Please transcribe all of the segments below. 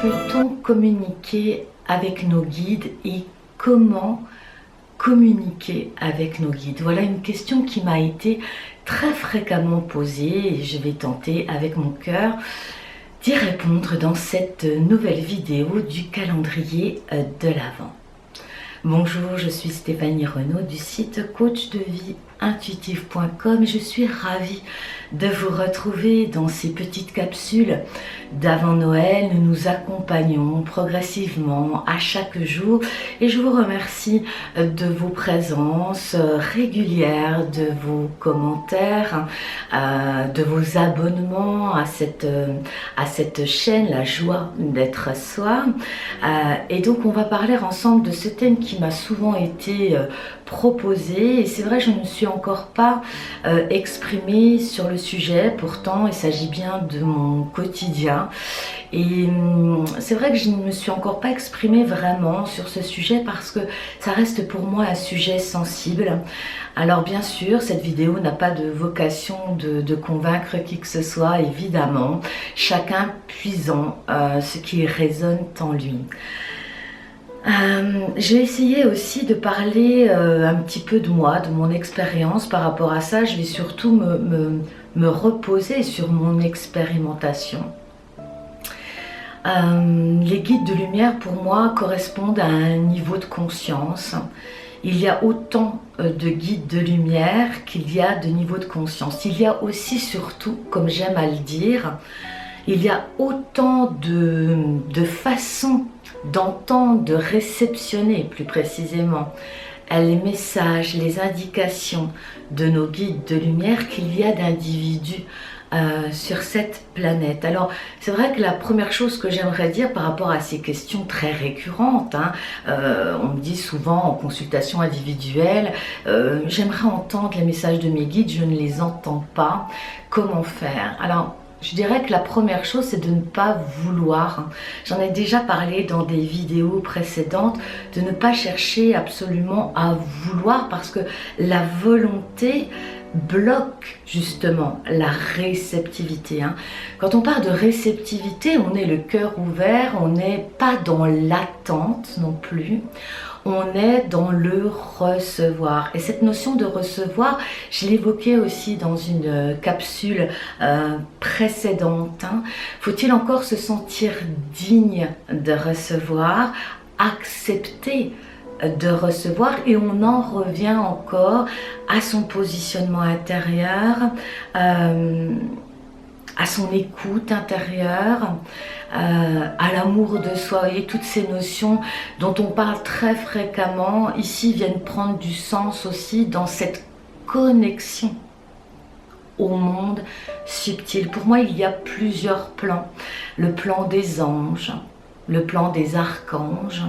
peut-on communiquer avec nos guides et comment communiquer avec nos guides? Voilà une question qui m'a été très fréquemment posée et je vais tenter avec mon cœur d'y répondre dans cette nouvelle vidéo du calendrier de l'Avent. Bonjour, je suis Stéphanie Renaud du site coachdevieintuitive.com et je suis ravie de vous retrouver dans ces petites capsules d'avant Noël. Nous nous accompagnons progressivement à chaque jour et je vous remercie de vos présences régulières, de vos commentaires, de vos abonnements à cette chaîne, la joie d'être soi. Et donc on va parler ensemble de ce thème qui m'a souvent été proposé et c'est vrai, je ne me suis encore pas exprimée sur le sujet, pourtant il s'agit bien de mon quotidien et c'est vrai que je ne me suis encore pas exprimée vraiment sur ce sujet parce que ça reste pour moi un sujet sensible. Alors bien sûr, cette vidéo n'a pas de vocation de convaincre qui que ce soit, évidemment, chacun puisant ce qui résonne en lui. J'ai essayé aussi de parler un petit peu de moi, de mon expérience par rapport à ça. Je vais surtout me reposer sur mon expérimentation. Les guides de lumière pour moi correspondent à un niveau de conscience. Il y a autant de guides de lumière qu'il y a de niveaux de conscience. Il y a aussi surtout, comme j'aime à le dire, il y a autant de façons d'entendre, de réceptionner plus précisément les messages, les indications de nos guides de lumière qu'il y a d'individus sur cette planète. Alors c'est vrai que la première chose que j'aimerais dire par rapport à ces questions très récurrentes, on me dit souvent en consultation individuelle, j'aimerais entendre les messages de mes guides, je ne les entends pas, comment faire? Alors je dirais que la première chose, c'est de ne pas vouloir. J'en ai déjà parlé dans des vidéos précédentes, de ne pas chercher absolument à vouloir parce que la volonté bloque justement la réceptivité. Quand on parle de réceptivité, on est le cœur ouvert, on n'est pas dans l'attente non plus. On est dans le recevoir. Et cette notion de recevoir, je l'évoquais aussi dans une capsule précédente. Faut-il encore se sentir digne de recevoir, accepter de recevoir, et on en revient encore à son positionnement intérieur, à son écoute intérieure, à l'amour de soi. Et toutes ces notions dont on parle très fréquemment ici viennent prendre du sens aussi dans cette connexion au monde subtil. Pour moi, il y a plusieurs plans. Le plan des anges, le plan des archanges,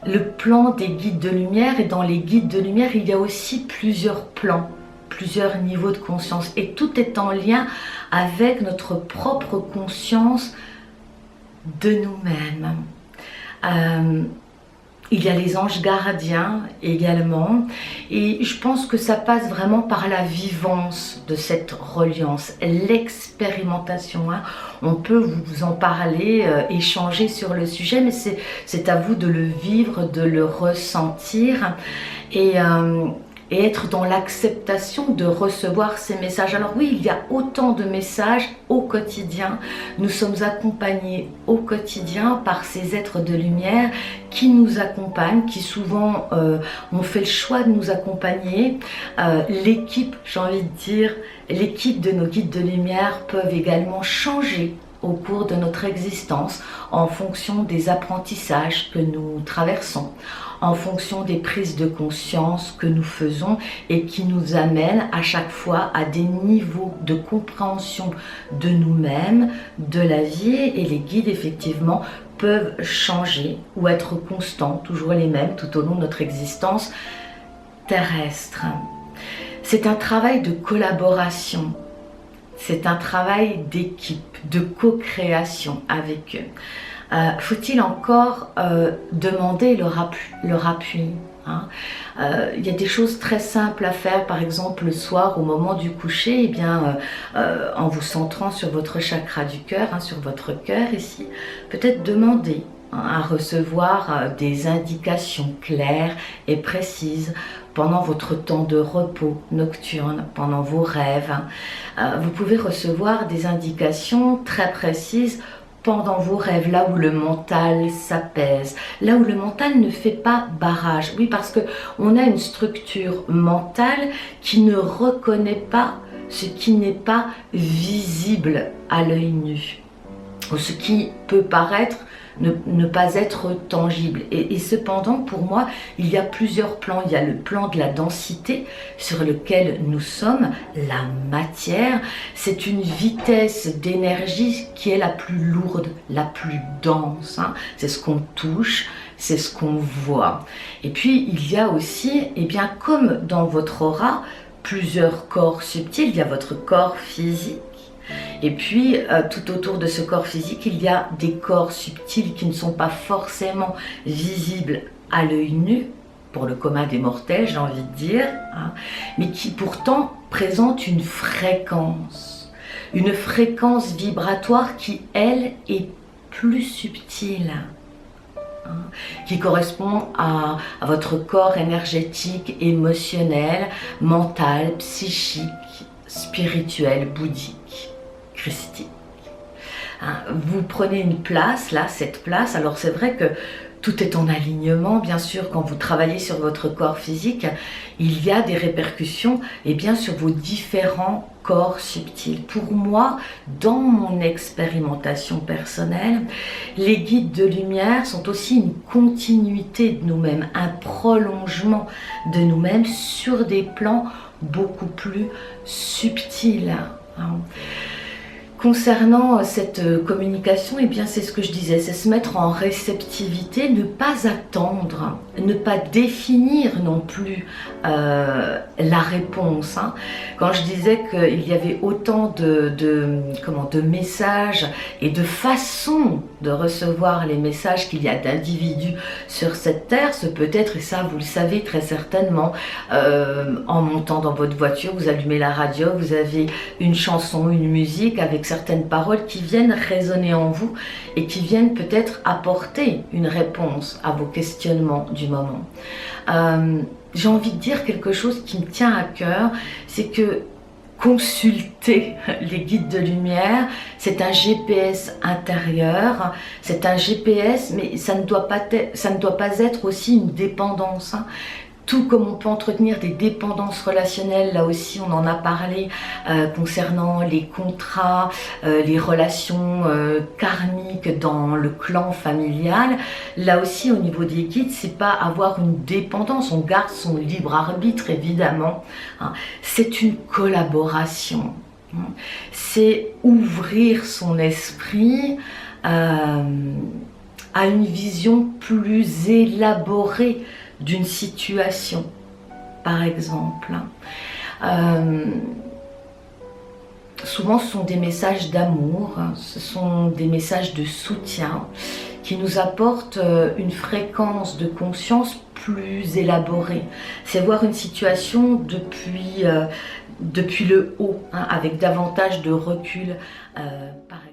le plan des guides de lumière, et dans les guides de lumière, il y a aussi plusieurs plans, plusieurs niveaux de conscience, et tout est en lien avec notre propre conscience de nous-mêmes. Il y a les anges gardiens également, et je pense que ça passe vraiment par la vivance de cette reliance, l'expérimentation. On peut vous en parler, échanger sur le sujet, mais c'est à vous de le vivre, de le ressentir et être dans l'acceptation de recevoir ces messages. Alors oui, il y a autant de messages au quotidien. Nous sommes accompagnés au quotidien par ces êtres de lumière qui nous accompagnent, qui souvent ont fait le choix de nous accompagner. L'équipe, j'ai envie de dire, l'équipe de nos guides de lumière peuvent également changer au cours de notre existence en fonction des apprentissages que nous traversons, en fonction des prises de conscience que nous faisons et qui nous amènent à chaque fois à des niveaux de compréhension de nous-mêmes, de la vie. Et les guides effectivement peuvent changer ou être constants, toujours les mêmes tout au long de notre existence terrestre. C'est un travail de collaboration. C'est un travail d'équipe, de co-création avec eux. Faut-il encore demander leur appui? hein. Il y a des choses très simples à faire, par exemple le soir au moment du coucher, eh bien, en vous centrant sur votre chakra du cœur, hein, sur votre cœur ici, peut-être demander à recevoir des indications claires et précises pendant votre temps de repos nocturne, pendant vos rêves. Vous pouvez recevoir des indications très précises pendant vos rêves, là où le mental s'apaise, là où le mental ne fait pas barrage. Oui, parce qu'on a une structure mentale qui ne reconnaît pas ce qui n'est pas visible à l'œil nu, ou ce qui peut paraître ne pas être tangible. Et cependant, pour moi, il y a plusieurs plans. Il y a le plan de la densité sur lequel nous sommes, la matière. C'est une vitesse d'énergie qui est la plus lourde, la plus dense, hein. C'est ce qu'on touche, c'est ce qu'on voit. Et puis, il y a aussi, eh bien, comme dans votre aura, plusieurs corps subtils. Il y a votre corps physique. Et puis, tout autour de ce corps physique, il y a des corps subtils qui ne sont pas forcément visibles à l'œil nu, pour le commun des mortels, j'ai envie de dire, hein, mais qui pourtant présentent une fréquence vibratoire qui, elle, est plus subtile, hein, qui correspond à votre corps énergétique, émotionnel, mental, psychique, spirituel, bouddhique, christique. Vous prenez une place, là, cette place, alors c'est vrai que tout est en alignement, bien sûr, quand vous travaillez sur votre corps physique, il y a des répercussions, et bien sur vos différents corps subtils. Pour moi, dans mon expérimentation personnelle, les guides de lumière sont aussi une continuité de nous-mêmes, un prolongement de nous-mêmes sur des plans beaucoup plus subtils, hein. Concernant cette communication, eh bien c'est ce que je disais, c'est se mettre en réceptivité, ne pas attendre, ne pas définir non plus la réponse, hein. Quand je disais qu'il y avait autant de messages et de façons de recevoir les messages qu'il y a d'individus sur cette terre, ce peut être, et ça vous le savez très certainement, en montant dans votre voiture, vous allumez la radio, vous avez une chanson, une musique avec certaines paroles qui viennent résonner en vous et qui viennent peut-être apporter une réponse à vos questionnements du moment. J'ai envie de dire quelque chose qui me tient à cœur, c'est que consulter les guides de lumière, c'est un GPS intérieur, c'est un GPS, mais ça ne doit pas être aussi une dépendance, hein. Tout comme on peut entretenir des dépendances relationnelles, là aussi on en a parlé concernant les contrats, les relations karmiques dans le clan familial. Là aussi au niveau des guides, c'est pas avoir une dépendance, on garde son libre arbitre évidemment, hein. C'est une collaboration, hein. C'est ouvrir son esprit à une vision plus élaborée d'une situation, par exemple. Souvent, ce sont des messages d'amour, ce sont des messages de soutien qui nous apportent une fréquence de conscience plus élaborée. C'est voir une situation depuis le haut, hein, avec davantage de recul, par exemple.